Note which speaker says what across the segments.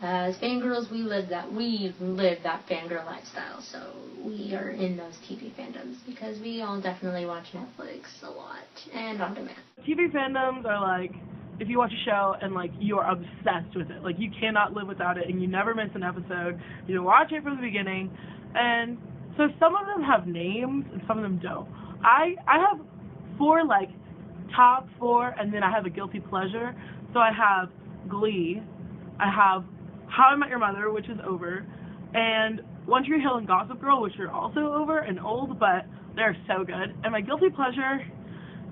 Speaker 1: As fangirls, we live that fangirl lifestyle, so we are in those TV fandoms because we all definitely watch Netflix a lot and on demand.
Speaker 2: TV fandoms are like, if you watch a show and like you are obsessed with it, like you cannot live without it and you never miss an episode, you watch it from the beginning, and so some of them have names and some of them don't. I have 4 like top 4, and then I have a guilty pleasure. So I have Glee, I have How I Met Your Mother, which is over, and One Tree Hill and Gossip Girl, which are also over and old, but they're so good. And my guilty pleasure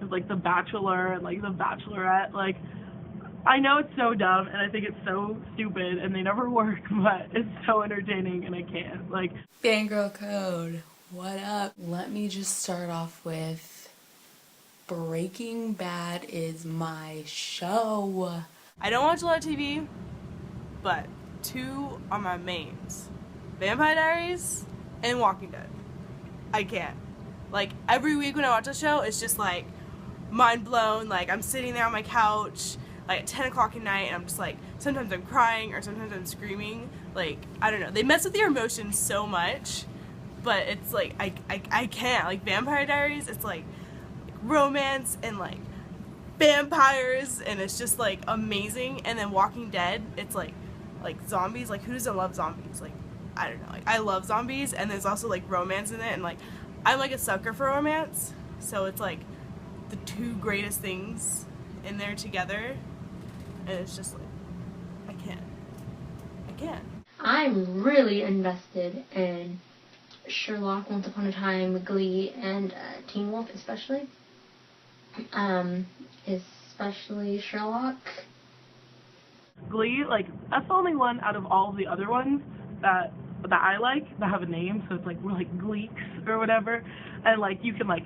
Speaker 2: is like The Bachelor and like The Bachelorette. Like, I know it's so dumb and I think it's so stupid and they never work, but it's so entertaining and I can't. Like,
Speaker 3: Fangirl Code, what up? Let me just start off with Breaking Bad is my show.
Speaker 4: I don't watch a lot of TV, but 2 are my mains. Vampire Diaries and Walking Dead. I can't. Like, every week when I watch a show, it's just like mind blown. Like, I'm sitting there on my couch like at 10 o'clock at night and I'm just like, sometimes I'm crying or sometimes I'm screaming. Like, I don't know. They mess with your emotions so much, but it's like, I can't. Like, Vampire Diaries, it's like romance and like vampires and it's just like amazing. And then Walking Dead, it's like zombies. Like, who doesn't love zombies? Like, I don't know. Like, I love zombies, and there's also like romance in it, and like I'm like a sucker for romance, so it's like the 2 greatest things in there together, and it's just like I can't.
Speaker 1: I'm really invested in Sherlock, Once Upon a Time, Glee, and Teen Wolf especially. Especially Sherlock.
Speaker 2: Glee, like, that's the only one out of all the other ones that I like that have a name, so it's like we're like Gleeks or whatever, and like you can like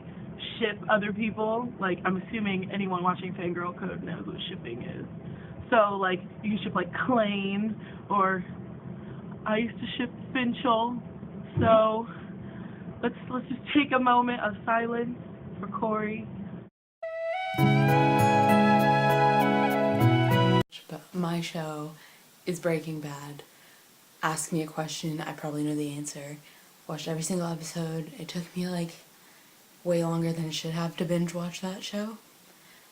Speaker 2: ship other people. Like, I'm assuming anyone watching Fangirl Code knows what shipping is. So like you can ship like Klaine, or I used to ship Finchel. So let's just take a moment of silence for Corey.
Speaker 3: But my show is Breaking Bad. Ask me a question, I probably know the answer. Watched every single episode. It took me like way longer than it should have to binge watch that show.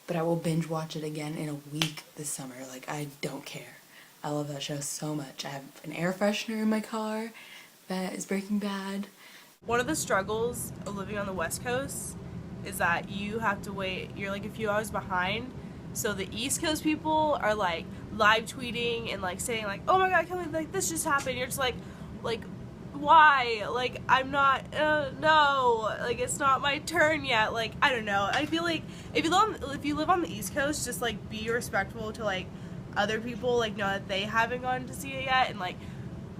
Speaker 3: But I will binge watch it again in a week this summer. Like, I don't care. I love that show so much. I have an air freshener in my car that is Breaking Bad.
Speaker 4: One of the struggles of living on the West Coast is that you have to wait, you're like a few hours behind. So the East Coast people are like live tweeting and like saying like, oh my god, I can't believe like this just happened. You're just like why? Like, I'm not, no, like it's not my turn yet. Like, I don't know. I feel like if you live on the East Coast, just like be respectful to like other people, like know that they haven't gone to see it yet, and like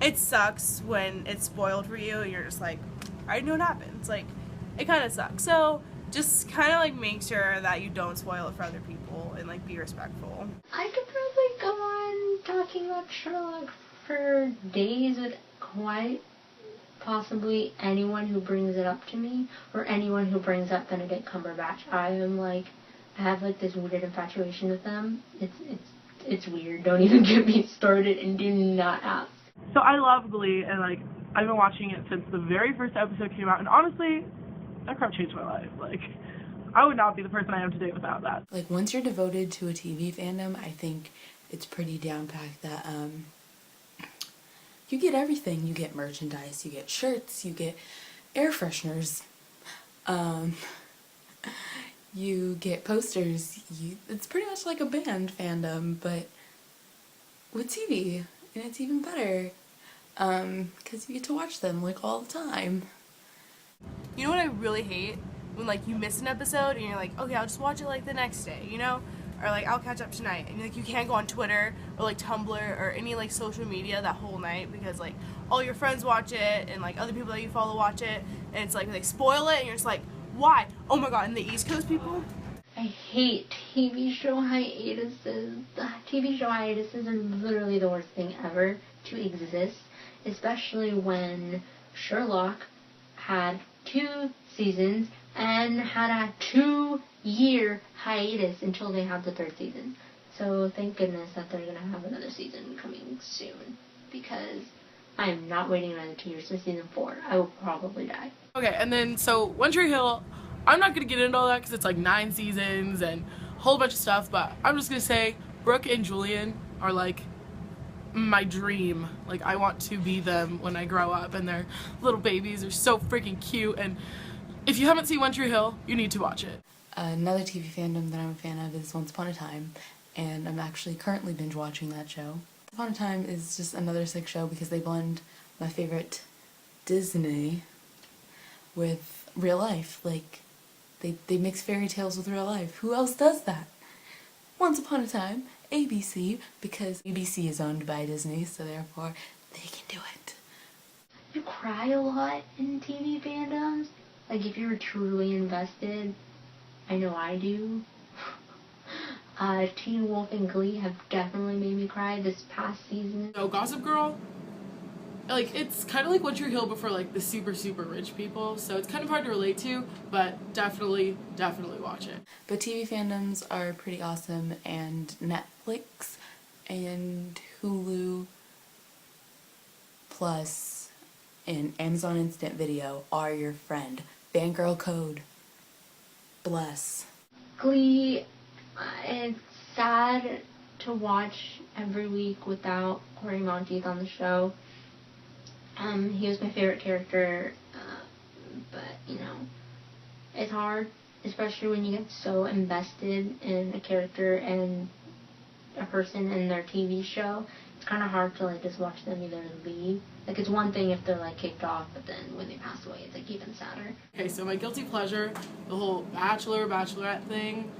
Speaker 4: it sucks when it's spoiled for you and you're just like, I already know what happens. Like, it kind of sucks. So just kind of like make sure that you don't spoil it for other people and like be respectful.
Speaker 1: I could probably go on talking about Sherlock for days with quite possibly anyone who brings it up to me, or anyone who brings up Benedict Cumberbatch. I have like this weird infatuation with them. It's weird. Don't even get me started and do not ask.
Speaker 2: So I love Glee, and like I've been watching it since the very first episode came out, and honestly, that crap changed my life. Like, I would not be the person I am today without that.
Speaker 3: Like, once you're devoted to a TV fandom, I think it's pretty down-packed that you get everything. You get merchandise, you get shirts, you get air fresheners, you get posters. It's pretty much like a band fandom, but with TV, and it's even better because you get to watch them like all the time.
Speaker 4: You know what I really hate? When like you miss an episode and you're like, okay, I'll just watch it like the next day, you know? Or like, I'll catch up tonight. And like you can't go on Twitter or like Tumblr or any like social media that whole night because like all your friends watch it and like other people that you follow watch it, and it's like they spoil it and you're just like, why? Oh my god, and the East Coast people?
Speaker 1: I hate TV show hiatuses. The TV show hiatuses are literally the worst thing ever to exist, especially when Sherlock had 2 seasons and had a 2-year hiatus until they had the 3rd season. So thank goodness that they're going to have another season coming soon. because I am not waiting another 2 years for season 4. I will probably die.
Speaker 2: Okay, and then so One Tree Hill, I'm not gonna get into all that because it's like 9 seasons and a whole bunch of stuff, but I'm just gonna say Brooke and Julian are like my dream. Like, I want to be them when I grow up, and their little babies are so freaking cute. And if you haven't seen One Tree Hill, you need to watch it.
Speaker 3: Another TV fandom that I'm a fan of is Once Upon a Time, and I'm actually currently binge watching that show. Once Upon a Time is just another sick show because they blend my favorite Disney with real life. Like, they mix fairy tales with real life. Who else does that? Once Upon a Time, ABC, because ABC is owned by Disney, so therefore they can do it.
Speaker 1: You cry a lot in TV fandoms. Like, if you're truly invested, I know I do. Teen Wolf and Glee have definitely made me cry this past season.
Speaker 2: So Gossip Girl, like, it's kind of like One Tree Hill but for like the super rich people, so it's kind of hard to relate to, but definitely watch it.
Speaker 3: But TV fandoms are pretty awesome, and Netflix and Hulu Plus and Amazon Instant Video are your friend. Fangirl code. Bless.
Speaker 1: Glee, it's sad to watch every week without Corey Monteith on the show. He was my favorite character, but, you know, it's hard, especially when you get so invested in a character and a person in their TV show. It's kind of hard to, like, just watch them either leave. Like, it's one thing if they're, like, kicked off, but then when they pass away, it's, like, even sadder.
Speaker 2: Okay, so my guilty pleasure, the whole Bachelor-Bachelorette thing,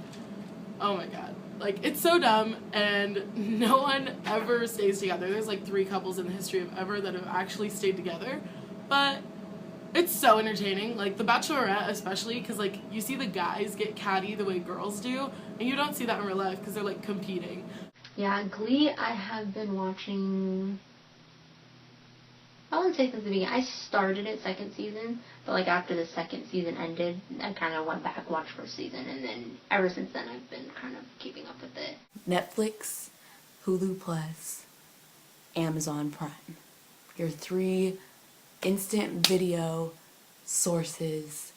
Speaker 2: oh my god. Like, it's so dumb, and no one ever stays together. There's like 3 couples in the history of ever that have actually stayed together, but it's so entertaining. Like, The Bachelorette especially, because, like, you see the guys get catty the way girls do, and you don't see that in real life because they're, like, competing.
Speaker 1: Yeah, Glee, I have been watching, I wouldn't say since the beginning. I started it 2nd season, but, like, after the 2nd season ended, I kind of went back, watched 1st season, and then ever since then I've been kind of keeping up with it.
Speaker 3: Netflix, Hulu Plus, Amazon Prime. Your 3 instant video sources.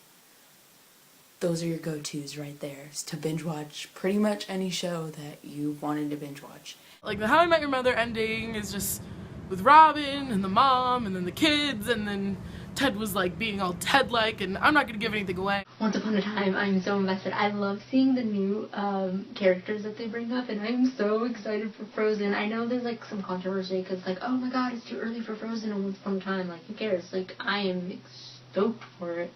Speaker 3: Those are your go-tos right there to binge watch pretty much any show that you wanted to binge watch.
Speaker 2: Like, the How I Met Your Mother ending is just with Robin and the mom and then the kids, and then Ted was like being all Ted-like, and I'm not gonna give anything away.
Speaker 1: Once Upon a Time, I'm so invested. I love seeing the new characters that they bring up, and I'm so excited for Frozen. I know there's like some controversy because like, oh my god, it's too early for Frozen and Once Upon a Time. Like, who cares? Like, I am stoked for it.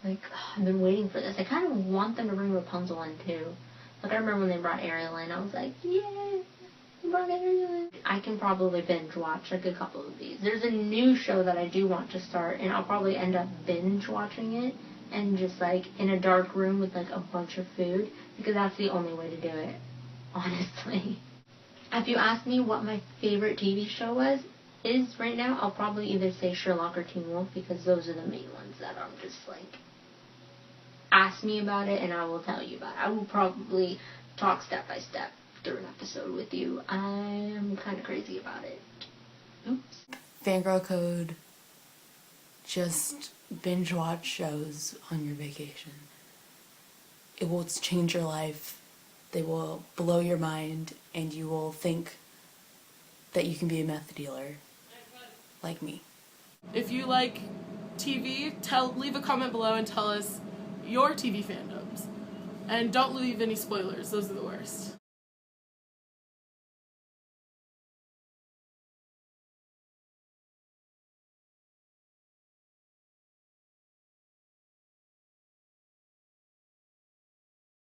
Speaker 1: Like, I've been waiting for this. I kind of want them to bring Rapunzel in too. Like, I remember when they brought Arielle in, I was like, yay! I can probably binge watch like a couple of these. There's a new show that I do want to start, and I'll probably end up binge watching it and just like in a dark room with like a bunch of food, because that's the only way to do it, honestly. If you ask me what my favorite TV show is right now, I'll probably either say Sherlock or Teen Wolf, because those are the main ones that I'm just like, ask me about it and I will tell you about it. I will probably talk step by step through an episode with you. I'm kind of crazy about it. Oops.
Speaker 3: Fangirl code. Just binge watch shows on your vacation. It will change your life. They will blow your mind, and you will think that you can be a meth dealer like me.
Speaker 2: If you like TV, leave a comment below and tell us your TV fandoms. And don't leave any spoilers, those are the worst.